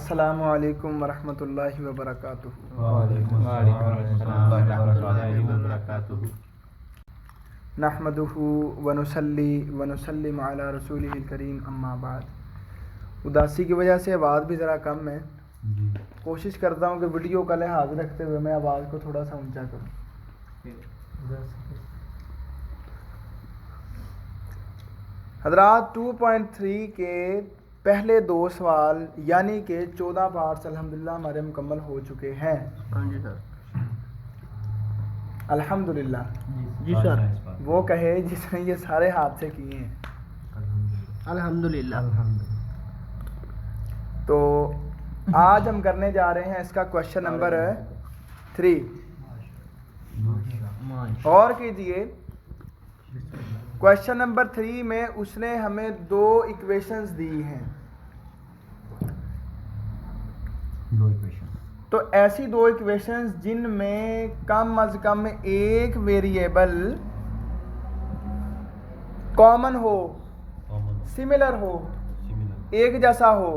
अस्सलामु अलैकुम वरहमतुल्लाहि वबरकातुहू। नहमदुहू व नुसल्ली व नुसल्लिम अला रसूलिहिल करीम, अम्मा बाद। उदासी की वजह से आवाज़ भी ज़रा कम है। कोशिश करता हूँ कि वीडियो का लिहाज रखते हुए मैं आवाज़ को थोड़ा सा ऊंचा करूँ। हज़रात 2.3 के पहले 2 सवाल यानी कि 14 पार्ट्स अल्हम्दुलिल्लाह हमारे मुकम्मल हो चुके हैं। हाँ जी सर। अल्हम्दुलिल्लाह। जी सर। वो कहे जिसने ये सारे हाथ से किए हैं। अल्हम्दुलिल्लाह। तो आज हम करने जा रहे हैं इसका क्वेश्चन नंबर 3। और कीजिए, क्वेश्चन नंबर 3 में उसने हमें 2 इक्वेशंस दी हैं। तो ऐसी 2 इक्वेशंस जिनमें कम अज कम एक वेरिएबल कॉमन हो, सिमिलर हो, एक जैसा हो,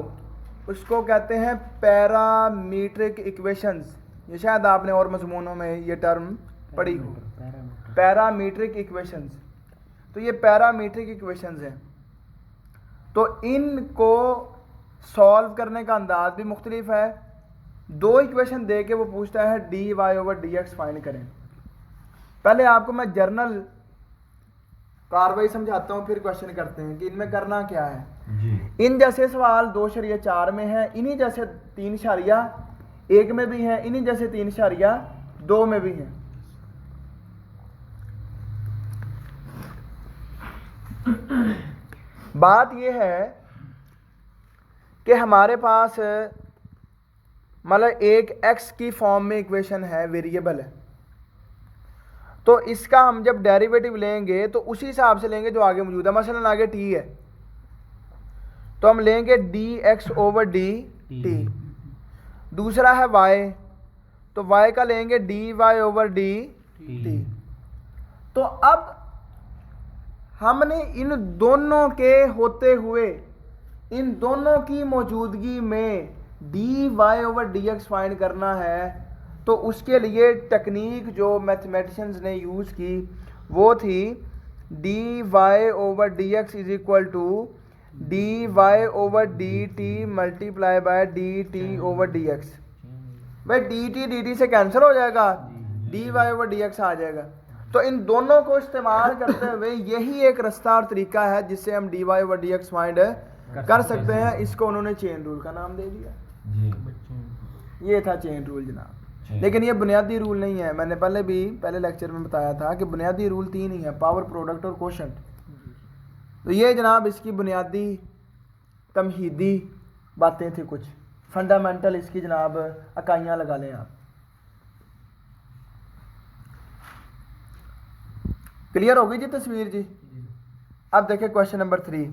उसको कहते हैं पैरामीट्रिक इक्वेशंस। ये शायद आपने और मजमूनों में ये टर्म पढ़ी हो, पैरामीट्रिक इक्वेशंस। तो ये पैरामीट्रिक इक्वेशंस हैं। तो इनको सॉल्व करने का अंदाज भी मुख्तलिफ है। 2 इक्वेशन दे के वो पूछता है dy ओवर dx फाइंड करें। पहले आपको मैं जर्नल कार्रवाई समझाता हूँ, फिर क्वेश्चन करते हैं कि इनमें करना क्या है जी। इन जैसे सवाल 2.4 में है, इन्हीं जैसे 3.1 में भी है, इन्हीं जैसे 3.2 में भी है। बात यह है कि हमारे पास मतलब एक x की फॉर्म में इक्वेशन है, वेरिएबल है। तो इसका हम जब डेरिवेटिव लेंगे तो उसी हिसाब से लेंगे जो आगे मौजूद है। मसलन आगे t है तो हम लेंगे dx ओवर dt। दूसरा है y, तो y का लेंगे dy ओवर dt। तो अब हमने इन दोनों के होते हुए, इन दोनों की मौजूदगी में dy ओवर dx फाइंड करना है। तो उसके लिए टेक्निक जो मैथमेटिशियंस ने यूज़ की वो थी dy over dx is equal to dy over dt multiply by dt over dx। भाई dt से कैंसिल हो जाएगा, dy ओवर dx आ जाएगा। तो इन दोनों को इस्तेमाल करते हुए यही एक रास्ता और तरीका है जिससे हम dy ओवर dx फाइंड कर सकते हैं। इसको उन्होंने चेन रूल का नाम दे दिया जी। ये था चेन रूल जनाब। लेकिन ये बुनियादी रूल नहीं है। मैंने पहले लेक्चर में बताया था कि बुनियादी रूल 3 ही है, पावर, प्रोडक्ट और कोशंट। तो ये जनाब इसकी बुनियादी तमहीदी बातें थी, कुछ फंडामेंटल इसकी जनाब इकाइयाँ लगा लें आप। क्लियर हो गई जी तस्वीर जी। अब देखें question number 3।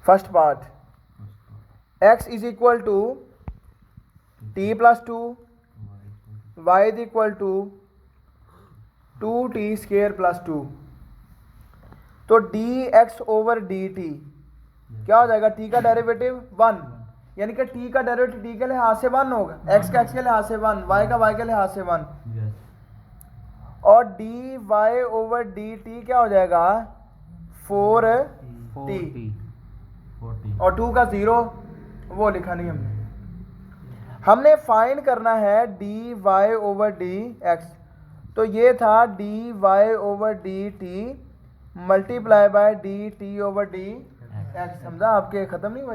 First part, x is equal to t plus 2, y is equal to 2t square plus 2। तो dx ओवर dt क्या हो जाएगा? t का डेरिवेटिव 1, यानी कि t का डेरिवेटिव t के लिहाज से 1 होगा, x का x के लिहाज से 1, y का y के लिहाज से 1। और dy ओवर dt क्या हो जाएगा? 4t। और 2 का 0 वो लिखा नहीं हमने फाइंड करना है dy ओवर dx। तो ये था dy over dt multiply by dt over dx। समझा? आपके ख़त्म नहीं हुआ?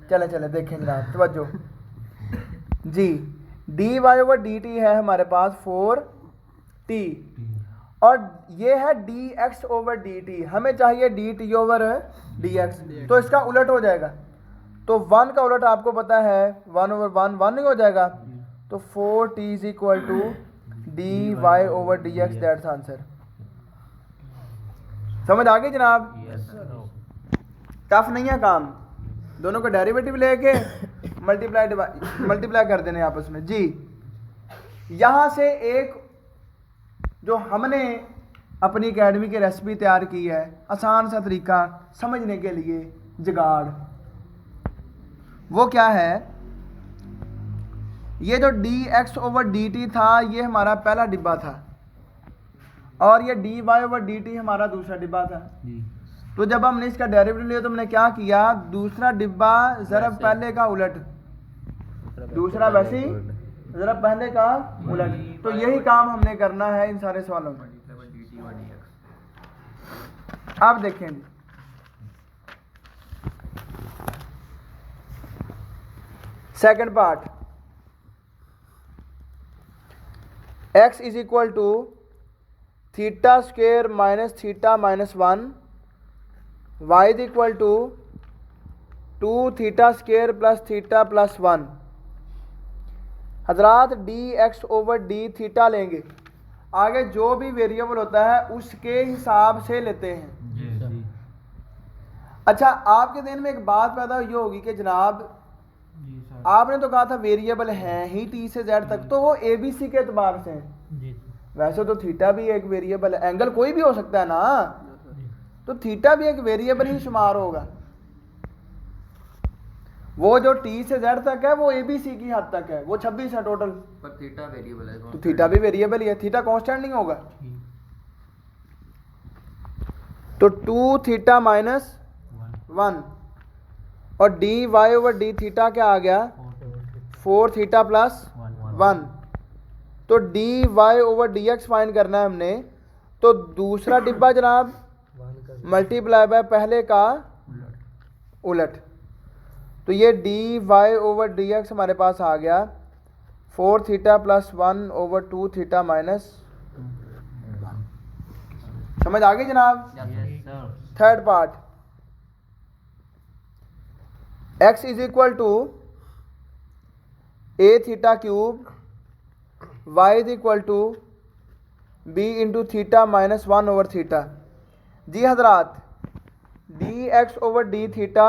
चले देखें जनाब, तवज्जो जी। dy ओवर dt है हमारे पास 4t और ये है dx ओवर dt। हमें चाहिए dt ओवर dx, तो इसका उलट हो जाएगा। तो 1 का उलट आपको पता है 1 ओवर 1 1 नहीं हो जाएगा। तो 4t is equal to dy over dx। That's answer. समझ आ गई जनाब? टफ नहीं है काम। दोनों का डेरिवेटिव लेके मल्टीप्लाई कर देने आपस में जी। यहां से एक जो हमने अपनी एकेडमी की रेसिपी तैयार की है, आसान सा तरीका समझने के लिए जुगाड़। वो क्या है, ये जो dx/dt था ये हमारा पहला डिब्बा था और ये dy/dt हमारा दूसरा डिब्बा था। तो जब हमने इसका डेरिवेटिव लिया तो हमने क्या किया, दूसरा डिब्बा ज़रा पहले का उलट, दूसरा वैसे ही ज़रा पहले का उलट। तो यही काम हमने करना है इन सारे सवालों में। अब देखें जी, second part, x is equal to theta square minus theta minus 1, y is equal to 2 theta square plus theta plus 1। हजरात dx/d थीटा लेंगे, आगे जो भी वेरिएबल होता है उसके हिसाब से लेते हैं। अच्छा, आपके दिन में एक बात पैदा हुई होगी कि जनाब आपने तो कहा था वेरिएबल हैं ही टी से जेड तक, तो वो ABC के एतबार से हैं। वैसे तो थीटा भी एक वेरिएबल है, एंगल कोई भी हो सकता है ना, तो थीटा भी एक वेरिएबल ही शुमार होगा। वो जो टी से जेड तक है वो ABC की हद तक है, वो 26 है टोटल, पर थीटा वेरिएबल है, तो थीटा भी वेरिएबल ही है, थीटा कांस्टेंट नहीं होगा। तो 2 थीटा माइनस 1 और dy/d थीटा क्या आ गया, 4 थीटा प्लस 1। तो dy/dx फाइंड करना है हमने, तो दूसरा डिब्बा जनाब मल्टीप्लाई बाय पहले का उलट। तो ये dy/dx हमारे पास आ गया 4 थीटा प्लस 1/2 थीटा माइनस। समझ आ गई जनाब? Third part, x is equal to a theta cube, y is equal to b into theta minus 1 theta. जी हजरात, dx/d theta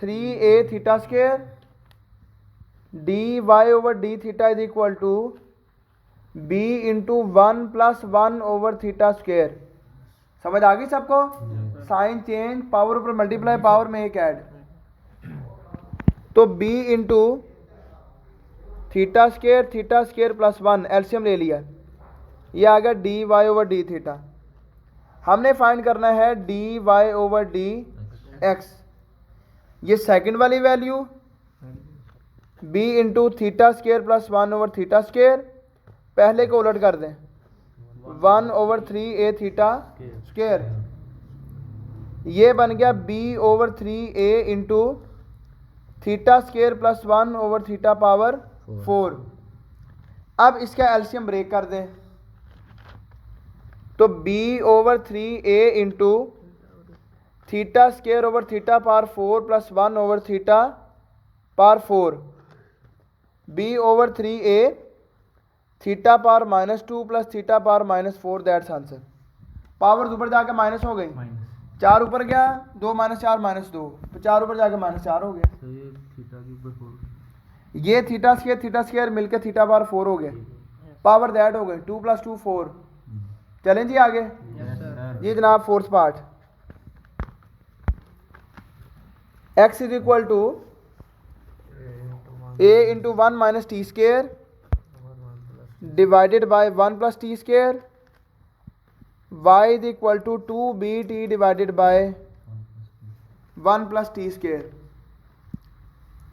3a theta square, dy/d theta is equal to b into 1 plus 1 theta square. समझ आ गई सबको? Sign change, power ऊपर multiply, power में एक add. तो b into theta square plus 1 LCM ले लिया, ये आ गया dy/d थीटा। हमने फाइंड करना है dy/d x, ये सेकंड वाली value b into theta square plus 1 theta square, पहले को उलट कर दें 1/3a थीटा स्क्वेयर, ये बन गया b/3a into theta square plus 1 theta power 4। अब इसका एलसीएम ब्रेक कर दें, तो b/3a into theta square over theta power 4 plus 1 theta power 4, b/3a theta power -2 plus theta power -4, that's answer. Power ऊपर जाके माइनस हो गई, 4 ऊपर गया, 2 - 4 -2, तो 4 ऊपर जाके -4 हो गया। ये थीटा स्क्वेयर मिलकर थीटा पावर 4 हो गया, पावर दैट हो गई 2 + 2 4। चलें जी आगे। ये जनाब fourth part, x is equal to a into 1 minus t square divided by 1 plus t square, y is equal to 2bt divided by 1 plus t square.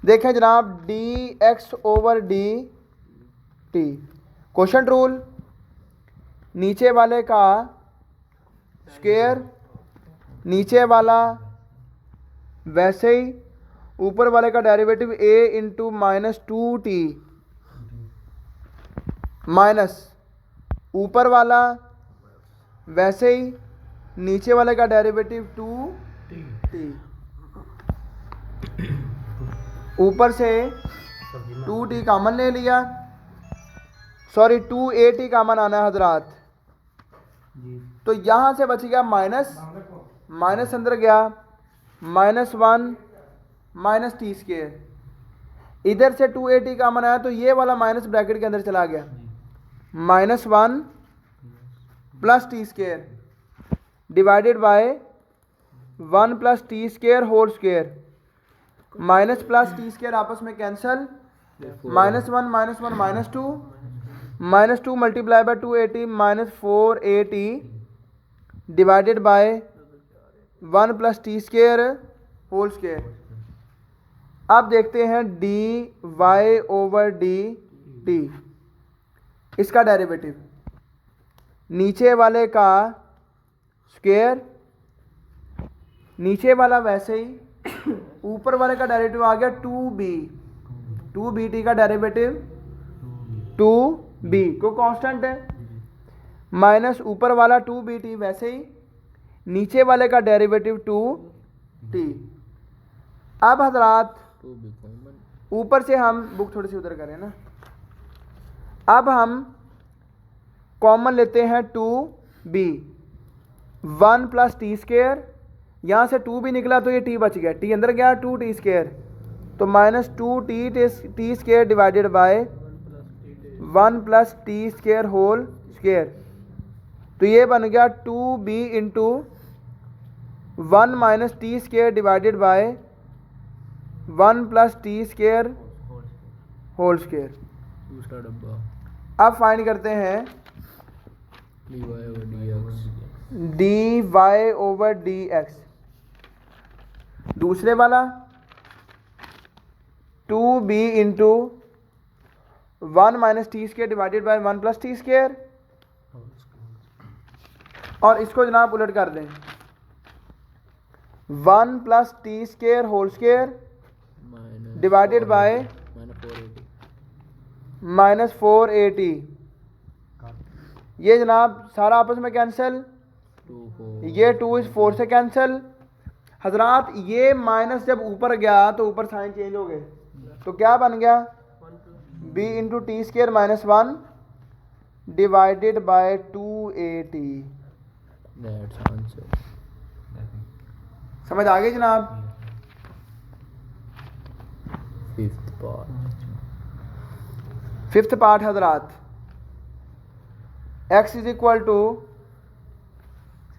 देखें जनाब, dx/dt क्वेश्चन रूल, नीचे वाले का स्क्वेयर, नीचे वाला वैसे ही, ऊपर वाले का derivative a into -2t minus ऊपर वाला वैसे ही, नीचे वाले का डेरिवेटिव 2t, ऊपर से 2t कॉमन ले लिया, सॉरी 2at कॉमन आना है हजरात। तो यहाँ से बच गया माइनस अंदर गया, -1 माइनस टी स्क्वेयर, इधर से 2at कॉमन आया तो ये वाला माइनस ब्रैकेट के अंदर चला गया, -1 plus t square divided by 1 plus t square whole square, minus plus t square आपस में cancel, -1 -1 -2 multiply by 280 -480 divided by 1 plus t square whole square. अब देखते हैं d y over d t, इसका डेरिवेटिव नीचे वाले का स्क्वायर, नीचे वाला वैसे ही, ऊपर वाले का डेरिवेटिव आ गया 2b टी का डेरिवेटिव 2b को कांस्टेंट है, माइनस ऊपर वाला 2b टी वैसे ही, नीचे वाले का डेरिवेटिव 2t। अब हजरात ऊपर से हम बुक थोड़ी सी उधर करें ना, अब हम कॉमन लेते हैं 2b, 1 प्लस टी स्केयर, यहाँ से 2 भी निकला तो ये t बच गया, t अंदर गया 2t स्केयर, तो -2t t square divided by 1 plus t square whole square, तो ये बन गया 2b into 1 minus t square divided by 1 plus t square whole square. दूसरा डब्बा अब फाइंड करते हैं dy over dx, dy over dx, दूसरे वाला 2b into 1 minus t square divided by 1 plus t square, और इसको जनाब उलट कर दें 1 plus t square whole square divided by -480, ये जनाब सारा आपस में कैंसिल, ये 2 इस 4 से कैंसिल। हजरात ये माइनस जब ऊपर गया तो ऊपर साइन चेंज हो गए, तो क्या बन गया b into t square -1 divided by 280। that's answer। समझ आ गई जनाब? फिफ्थ पार्ट, फिफ्थ पार्ट हजरात, x is equal to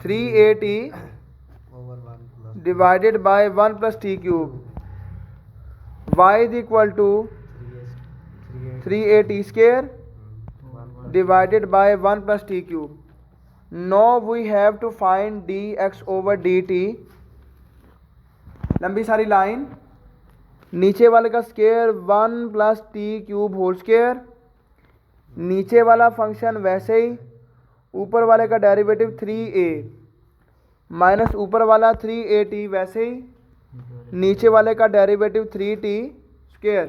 380 divided by 1 plus t cube, y is equal to 380 square divided by 1 plus t cube. Now we have to find dx over dt। लंबी सारी line, नीचे वाले का square 1 plus t cube whole square, नीचे वाला function वैसे ही, ऊपर वाले का डेरिवेटिव 3a माइनस ऊपर वाला 3at वैसे ही, नीचे वाले का डेरिवेटिव 3t स्क्वायर।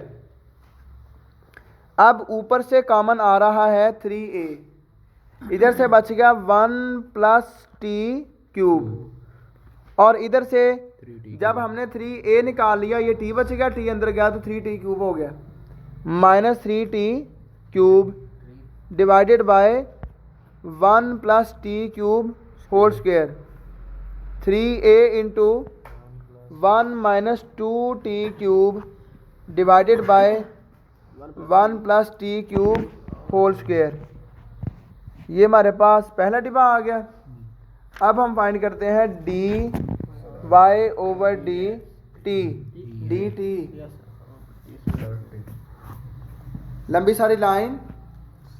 अब ऊपर से कॉमन आ रहा है 3a, इधर से बच गया 1 प्लस टी क्यूब, और इधर से जब हमने 3a निकाल लिया ये t बच गया, t अंदर गया तो 3t क्यूब हो गया, -3t cube divided by 1 plus t cube whole square, 3a into 1 minus 2t cube divided by 1 plus t cube whole square. ये हमारे पास पहला डिब्बा आ गया। अब हम फाइंड करते हैं d y over d t, d t, लंबी सारी लाइन,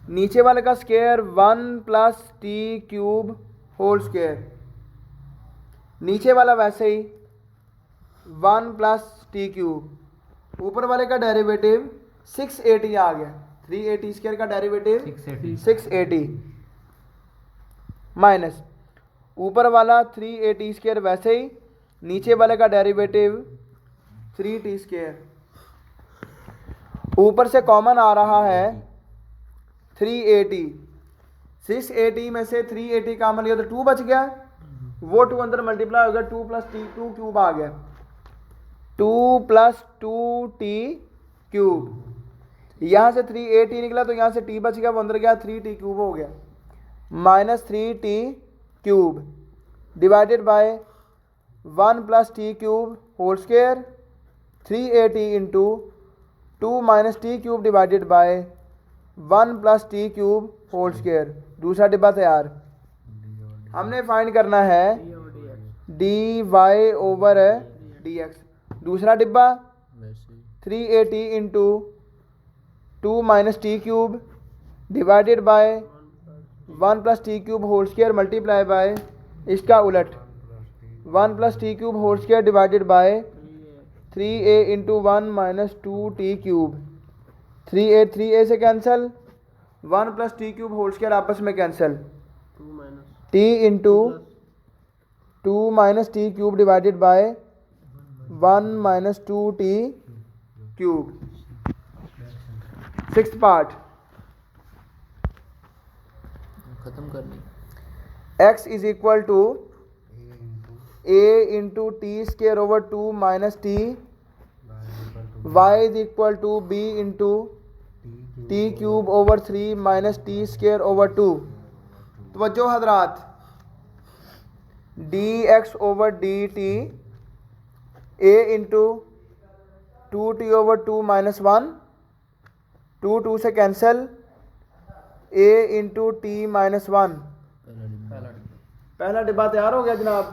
नीचे वाले का square 1 plus t cube whole square, नीचे वाला वैसे ही 1 प्लस टी क्यूब, ऊपर वाले का डेरिवेटिव 680 आ गया, 380 स्क्वायर का डेरिवेटिव 680 माइनस ऊपर वाला 380 स्क्वायर वैसे ही, नीचे वाले का डेरिवेटिव 3t स्क्वायर, ऊपर से कॉमन आ रहा है 380, 680 में से 380 कॉमन लिया तो 2 बच गया, वो 2 अंदर मल्टीप्लाई हो गया, 2 प्लस टी 2 क्यूब आ गया, 2 प्लस 2t क्यूब, यहाँ से 380 निकला तो यहाँ से t बच गया, वो अंदर गया 3t क्यूब हो गया, -3t cube divided by 1 plus t cube whole square, 380 into 2 minus t cube divided by 1 plus t cube whole square. दूसरा डिब्बा तैयार। हमने फाइंड करना है d y over d x. दूसरा डिब्बा वैसे ही 3at into 2 minus t cube divided by 1 plus t cube whole square multiply by इसका उलट 1 plus t cube whole square divided by 3a into 1 minus 2t cube. 3a से cancel, 1 plus t cube whole square आपस में cancel, t into 2 minus t cube divided by 1 minus 2t cube. Sixth part खत्म करनी। x is equal to a into t square over 2 minus t, y is equal to b into t cube over 3 minus t square over 2। तवज्जो हजरात, dx over dt a into 2t over 2 minus 1, 2 से cancel, a into t minus 1। पहला डिब्बा तैयार हो गया जनाब।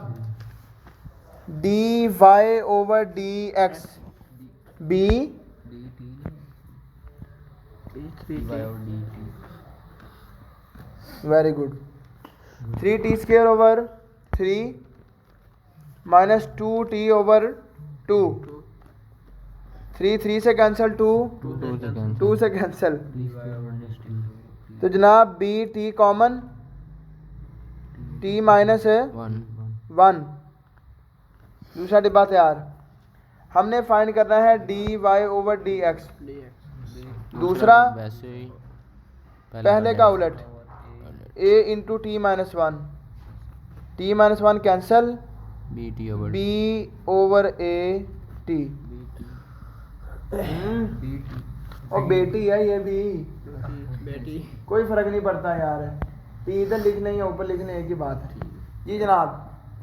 D y over d x b very good 3t square over 3 minus 2t over 2, 3 से कैंसिल, 2 से कैंसिल। तो जनाब b t common, t minus 1। दूसरा डिब्बा तैयार। हमने फाइंड करना है d y over d x. दूसरा वैसे ही पहले का उलट a into t minus 1, T minus 1 cancel, b t over b over a t. और बेटी है ये भी, बेटी कोई फर्क नहीं पड़ता यार, टी इधर लिखने या ऊपर लिखने एक ही बात है। जी जनाब,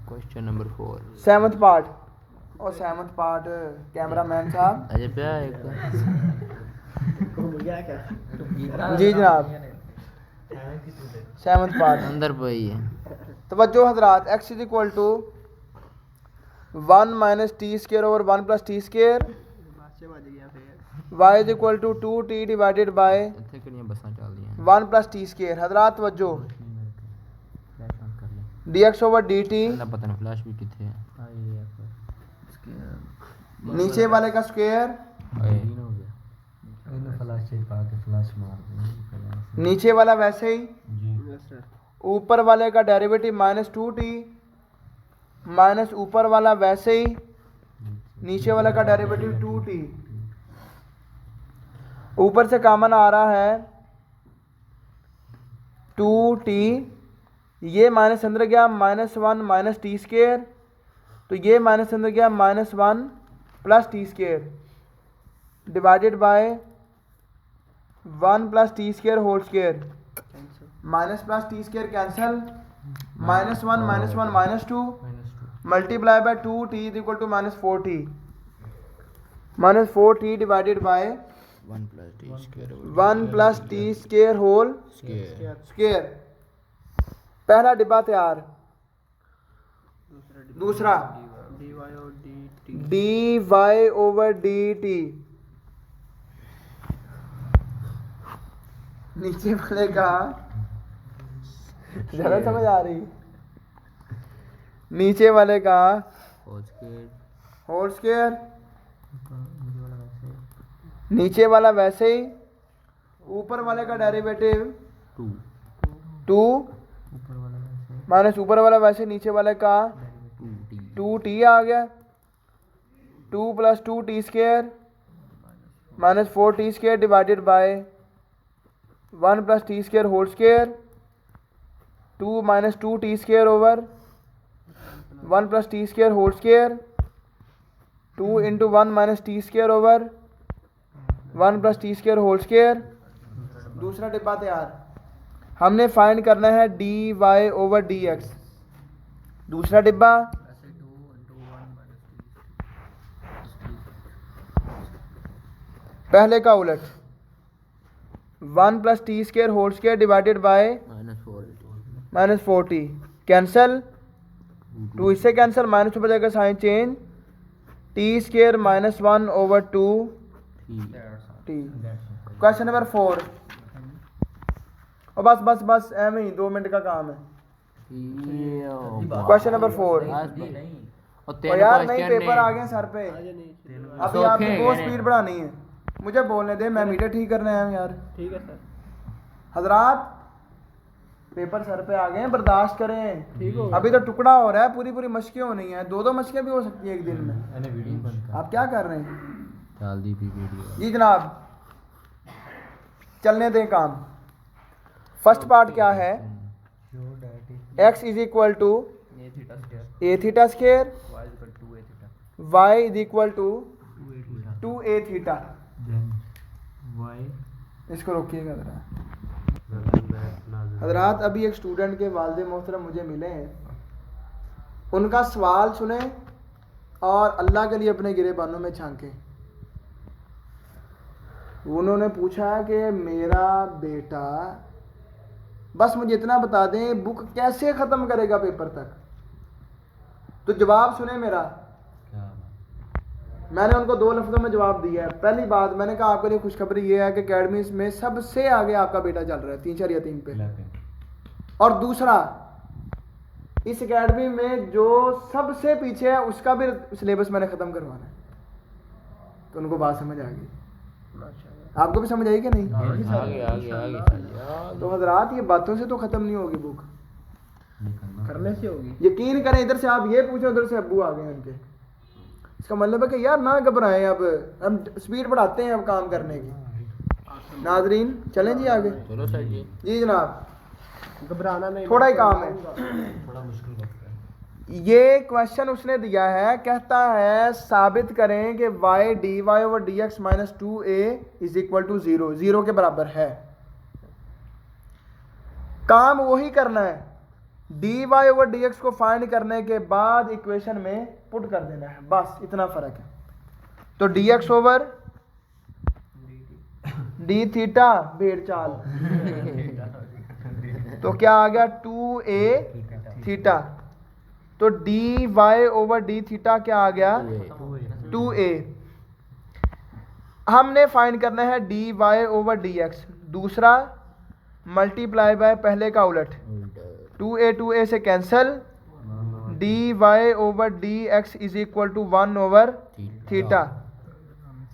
क्वेश्चन नंबर 4। Seventh part. और सेवंथ पार्ट कैमरा मैन साहब। अजय भैया एक जी जनाब, सेवंथ पार्ट। अंदर पई है। तवज्जो हजरात, x is equal to 1 minus t square over 1 plus t square, y is equal to 2t divided by ਇੱਥੇ ਕਿਹੜੀਆਂ ਬੱਸਾਂ ਚੱਲਦੀਆਂ 1 प्लस टी स्केयर। हजरात तवज्जो, ਫਲੈਸ਼ ਆਨ ਕਰ ਲੈ। dx ओवर dt ਇਹਦਾ ਪਤਾ ਨਹੀਂ ਫਲੈਸ਼ ਵੀ ਕਿੱਥੇ ਹੈ। नीचे वाले का स्क्वायर ਓਏ ਇਹਨੂੰ ਫਲਾਸ਼ ਚ ਪਾ ਕੇ ਫਲਾਸ਼ ਮਾਰ ਦੇ। नीचे वाला वैसे ही, ਜੀ ऊपर वाले का डेरिवेटिव माइनस 2t माइनस ऊपर वाला वैसे ही, नीचे वाला का डेरिवेटिव 2t। ऊपर से कॉमन आ रहा है 2t, ये माइनस अंदर गया -1 माइनस टी स्केयर, तो ये माइनस अंदर गया -1 plus t square divided by 1 plus t square whole square. Minus plus t square cancel, -1 -2 multiply by 2t is equal to -4t, -4t divided by 1 plus t square 1 plus t square whole square. Square. पहला डिब्बा तैयार। दूसरा d y over d t, नीचे वाले का ज़्यादा समझ आ रही, नीचे वाले का होल स्क्वायर होल स्क्वायर, नीचे वाला वैसे ही, ऊपर वाले का डेरिवेटिव 2 2 माइनस ऊपर वाला वैसे, नीचे वाले का 2t 2t आ गया, 2 plus 2t square minus 4t square divided by 1 plus t square whole square, 2 minus 2t square over 1 plus t square whole square, 2 into 1 minus t square over 1 plus t square whole square. दूसरा डिब्बा तैयार। हमने find करना है d y over d x. दूसरा डिब्बा पहले का उलट 1 plus t square whole square divided by -4t -4t। Cancel, 2 इससे कैंसल, माइनस ऊपर जाकर sign change, t square minus 1 over 2 t. Question number 4। और बस बस बस एम ही 2 मिनट का काम है। Question number 4। और यार नहीं पेपर आ गए सर पे, अभी आपको वो स्पीड बढ़ानी है, मुझे बोलने दे, मैं मीटर ठीक करने आया हूँ यार। ठीक है सर। हजरात पेपर सर पे आ गए हैं, बर्दाश्त करें। ठीक हो अभी तो टुकड़ा हो रहा है, पूरी पूरी मशकें होनी है, 2-2 मशकें भी हो सकती है एक दिन में। आप क्या कर रहे हैं? डाल दी भी वीडियो। जी जनाब, चलने दें काम। फर्स्ट पार्ट क्या है? x is equal to a theta square, y is equal to 2a theta. इसको रोकिएगा जरा। हजरात अभी एक स्टूडेंट के वालिद मोहतरम मुझे मिले हैं, उनका सवाल सुने और अल्लाह के लिए अपने गिरेबानों में झांकें। उन्होंने पूछा कि मेरा बेटा, बस मुझे इतना बता दें बुक कैसे ख़त्म करेगा पेपर तक, तो जवाब सुने मेरा। मैंने उनको 2 लफ्ज़ों में जवाब दिया है। पहली बात मैंने कहा आपके लिए खुशखबरी ये है कि अकेडमी में सबसे आगे आपका बेटा चल रहा है 3-4 या 3 पे। और दूसरा, इस एकेडमी में जो सबसे पीछे है उसका भी सिलेबस मैंने ख़त्म करवाना है। तो उनको बात समझ आ गई। आपको भी समझ आई कि नहीं? आगे तो हजरात ये बातों से तो ख़त्म नहीं होगी बुक, करने से होगी। यकीन करें। इधर से आप ये पूछो, उधर से अब्बू आ गए उनके। इसका मतलब है कि यार ना घबराएं, अब हम स्पीड बढ़ाते हैं अब काम करने की। नाजरीन चलें जी आगे। चलो सर जी। जी जनाब, घबराना नहीं, थोड़ा ही काम है। थोड़ा मुश्किल वक्त है। ये क्वेश्चन उसने दिया है, कहता है साबित करें कि y dy over dx minus 2a is equal to 0, 0 के बराबर है। काम वही करना है, dy ओवर dx को फाइंड करने के बाद इक्वेशन में पुट कर देना है, बस इतना फर्क है। तो dx ओवर d थीटा भेड़ चाल, तो क्या आ गया 2a थीटा। तो dy ओवर d थीटा क्या आ गया 2a। हमने फाइंड करना है dy ओवर dx, दूसरा मल्टीप्लाई बाय पहले का उलट, 2a से cancel, dy over dx is equal to 1 over theta.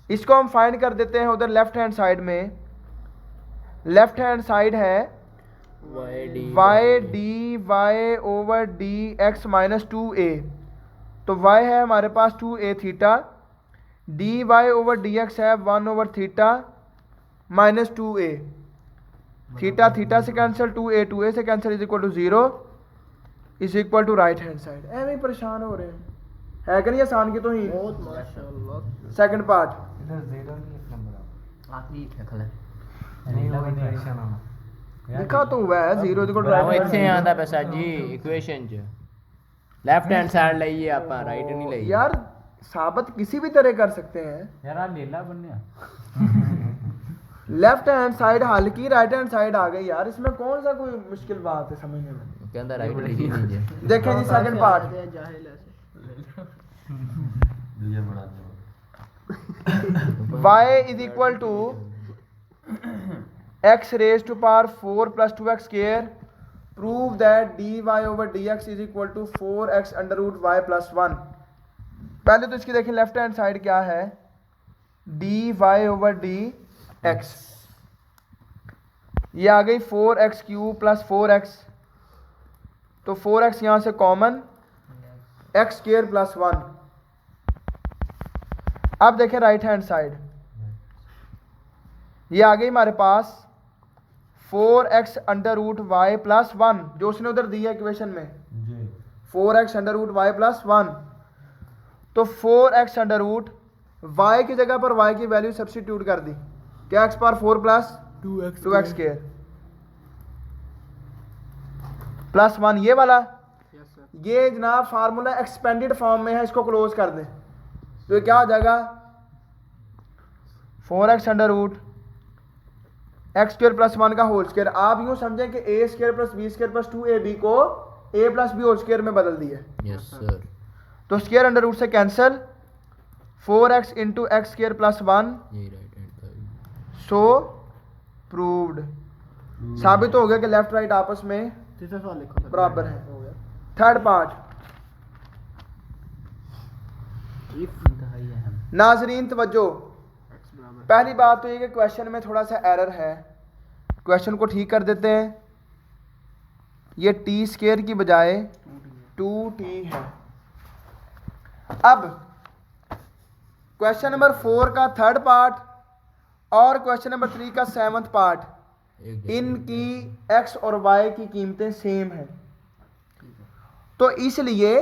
इसको हम फाइंड कर देते हैं उधर लेफ्ट हैंड साइड में। लेफ्ट हैंड साइड है y dy over dx minus 2a, तो y है हमारे पास 2a theta, dy over dx है 1 over theta minus 2a, theta theta से कैंसिल, 2a से cancel is equal to 0 is equal to right hand side. ऐਵੇਂ ही परेशान हो रहे हैं, है कि नहीं आसान की तो ही। बहुत माशाल्लाह। सेकंड पार्ट, इधर 0 नहीं एक नंबर आखिरी रख ले। नीला इक्वेशन आना लिखा तो हुआ है 0 इज इक्वल टू ਉਹ राइट ਇੱਥੇ ਆਂਦਾ ਪੈਸਾ ਜੀ ਇਕੁਏਸ਼ਨ ਚ लेफ्ट हैंड साइड लइए ਆਪਾਂ राइट नहीं लइए। यार साबित किसी भी तरह कर सकते हैं। यार आ नीला बनया। लेफ्ट हैंड साइड हल की, राइट हैंड साइड आ गई यार, इसमें कौन सा कोई मुश्किल बात है समझने में। ਕਹਿੰਦਾ राइट लिखी नहीं जे। देखें जी सेकंड पार्ट, जाहिल ऐसे। ये बड़ा दो y is equal to x raise to power 4 plus 2x square, prove that dy over dx is equal to 4x under root y plus 1। पहले तो इसकी देखें लेफ्ट हैंड साइड क्या है, dy ओवर dx, ये आ गई 4x क्यूब प्लस 4x, तो 4x यहाँ से कॉमन, x स्क्वायर प्लस 1। अब देखें राइट हैंड साइड, ये आ गई हमारे पास 4x under root y plus 1, जो उसने उधर दी है इक्वेशन में, जी 4x under root y plus 1। तो 4x अंडर रूट वाई की जगह पर y की वैल्यू सब्स्टिट्यूट कर दी, क्या x power 4 plus 2x square plus 1 ये वाला। ये जनाब फार्मूला एक्सपेंडेड फॉर्म में है, इसको क्लोज कर दें तो ये क्या हो जाएगा 4x under root x square plus 1 का होल स्क्वायर। आप यूँ समझें कि a square plus b square plus 2ab को a plus b whole square में बदल दिया। Yes sir. तो स्क्वायर अंडर रूट से cancel, 4x into x square plus 1, यही right hand side. So proved. साबित हो गया कि लेफ्ट राइट आपस में तीसरा सवाल लिखो सर। बराबर है। हो गया। थर्ड पार्ट, इफ इंतहाई अहम। नाजरीन तवज्जो। x बराबर पहली बात तो ये कि क्वेश्चन में थोड़ा सा एरर है, क्वेश्चन को ठीक कर देते हैं। ये टी स्क्वायर की बजाय 2t है। अब क्वेश्चन नंबर 4 का थर्ड पार्ट और क्वेश्चन नंबर 3 का 7th पार्ट, एक जैसे इनकी x और y की कीमतें सेम हैं। तो इसलिए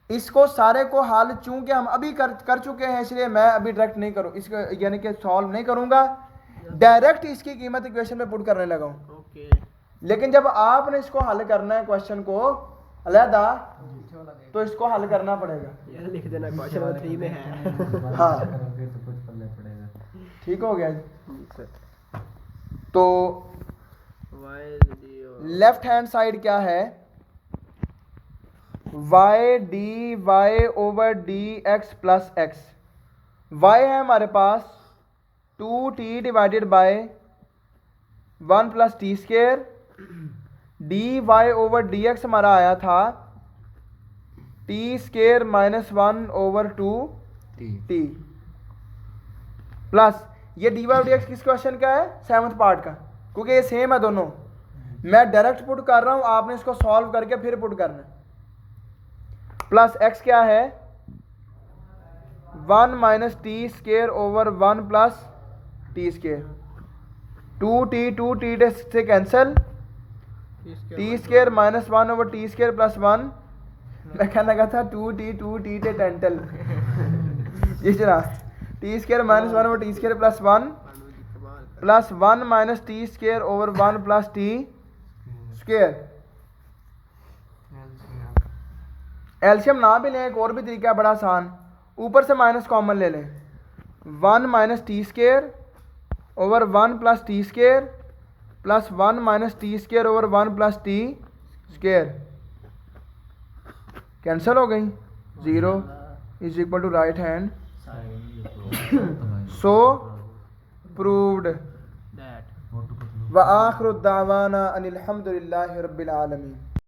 इसको सारे को हल चूंकि हम अभी कर चुके हैं, इसलिए मैं अभी डायरेक्ट नहीं करूँ इसको, यानी कि सॉल्व नहीं करूँगा, डायरेक्ट इसकी कीमत इक्वेशन में पुट करने लगा हूँ। ओके। लेकिन जब आपने इसको हल करना है क्वेश्चन को अलहदा, तो इसको हल करना पड़ेगा। ये लिख देना क्वेश्चन नंबर 3 में है। हाँ। करोगे तो कुछ पल्ले पड़ेगा। ठीक हो गया जी। सर तो y लेफ्ट हैंड साइड क्या है, y d y over d x plus x. y है हमारे पास 2t divided by 1 plus t square, d y over d x हमारा आया था t square minus 1 over 2 t. T, plus ये d y d x किस question का है, 7th पार्ट का, क्योंकि ये सेम है दोनों। मैं डायरेक्ट पुट कर रहा हूं, आपने इसको सॉल्व करके फिर पुट करना है। प्लस एक्स क्या है, 1 minus t square over 1 plus t square, 2t से cancel, T square minus 1 over t square plus 1। मैं कहना लगा था 2t से टेंटल जी जरा, t square minus 1 over t square plus 1 plus 1 minus t square over 1 plus t square. एल्शियम ना भी लें, एक और भी तरीका है बड़ा आसान, ऊपर से माइनस कॉमन ले लें, 1 minus t square over 1 plus t square plus 1 minus t square over 1 plus t square, cancel हो गई, 0 is equal to right hand, so proved. That व आखिरु दावाना अनिल हम्दुलिल्लाहि रब्बिल आलमीन।